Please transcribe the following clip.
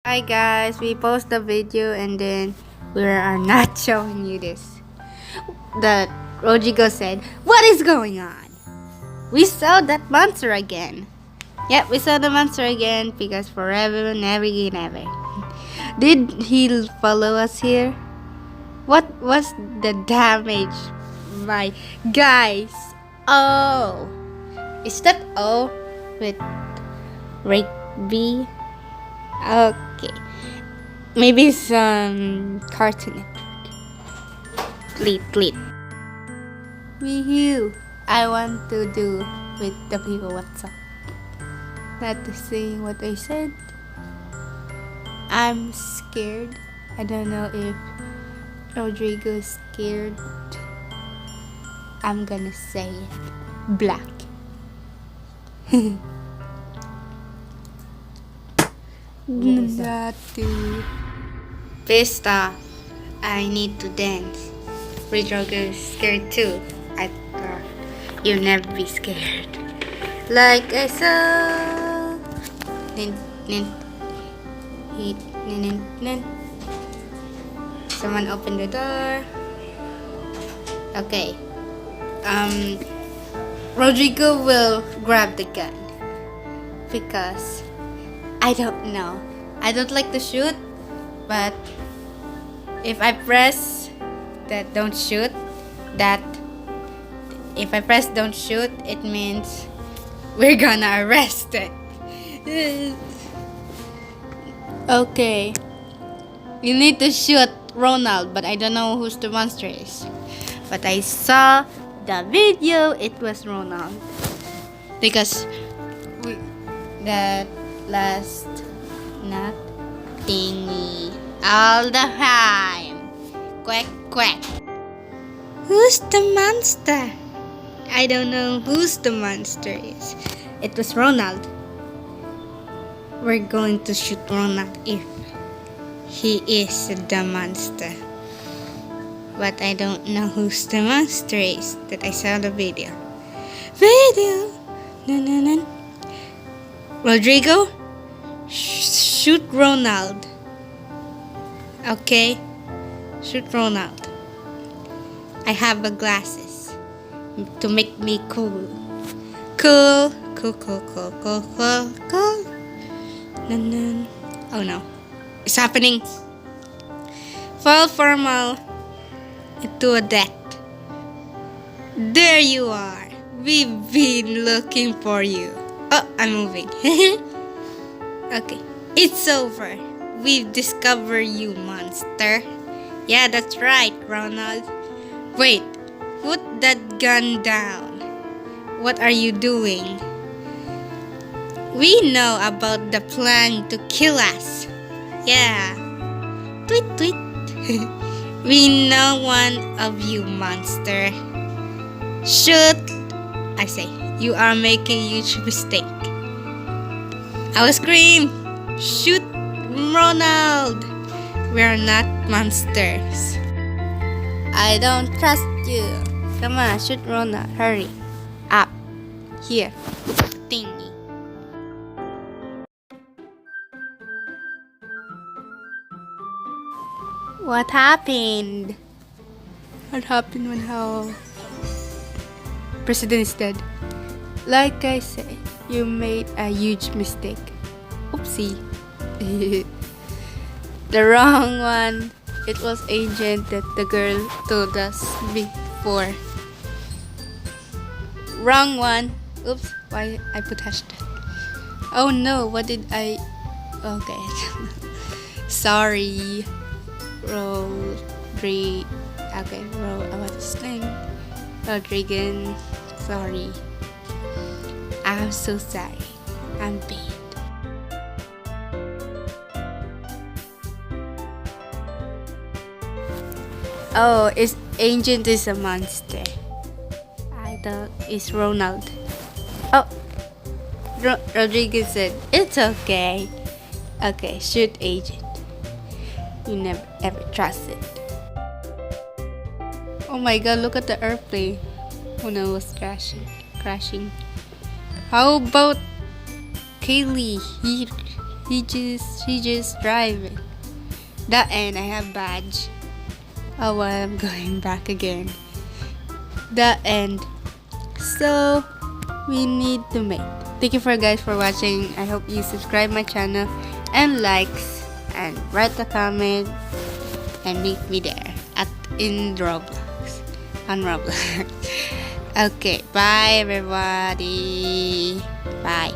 Hi guys, we post the video and then we are not showing you this. That Rodrigo said, "What is going on? We saw that monster again." Yep, we saw the monster again because forever, never, never. Did he follow us here? What was the damage? My guys. Oh, is that O with rate B? Okay, maybe some Cartoon Network. Lit. Woohoo! I want to do with the people what's up. Not to say what I said. I'm scared. I don't know if Rodrigo is scared. I'm gonna say it. Black. Not to. Pissed off. I need to dance. Rodrigo is scared too. I thought you'll never be scared. Like I saw. Nin, nin. Nin, nin, nin. Someone open the door. Okay. Rodrigo will grab the gun because I don't know. I don't like to shoot, but if I press that don't shoot, it means we're gonna arrest it. Okay. You need to shoot Ronald, but I don't know who's the monster is. But I saw the video, it was Ronald. Because that last not thingy all the time. Quack quack. Who's the monster? I don't know who's the monster is. It was Ronald. We're going to shoot Ronald if he is the monster. But I don't know who's the monster is that I saw the video. No. Rodrigo, shoot Ronald. Okay, shoot Ronald. I have the glasses to make me cool. Cool. No. Oh no, it's happening. Fall formal into a death. There you are. We've been looking for you. Oh, I'm moving. Okay, it's over. We've discovered you, monster. Yeah, that's right, Ronald. Wait, put that gun down. What are you doing? We know about the plan to kill us. Yeah. Tweet. We know one of you, monster. Shoot! I say, you are making a huge mistake. I will scream, shoot Ronald! We're not monsters. I don't trust you. Come on, shoot Ronald. Hurry. Up. Here. Thingy. What happened? What happened when how President is dead? Like I said, you made a huge mistake. Oopsie. The wrong one. It was agent that the girl told us before. Wrong one. Oops, why I put hashtag. Oh no, what did I... Okay. Sorry. What's his name? Rodrigan. Sorry. I'm so sorry. I'm bad. Oh, it's Agent is a monster. I thought it's Ronald. Oh, Rodriguez said, it's okay. Okay, shoot Agent. You never ever trust it. Oh my god, look at the airplane. Oh no, it was crashing. How about Kaylee? She just driving. The end. I have badge. Oh, well, I'm going back again. The end. So we need to make. Thank you for guys for watching. I hope you subscribe my channel and likes and write a comment and meet me there in Roblox on Roblox. Okay, bye everybody. Bye.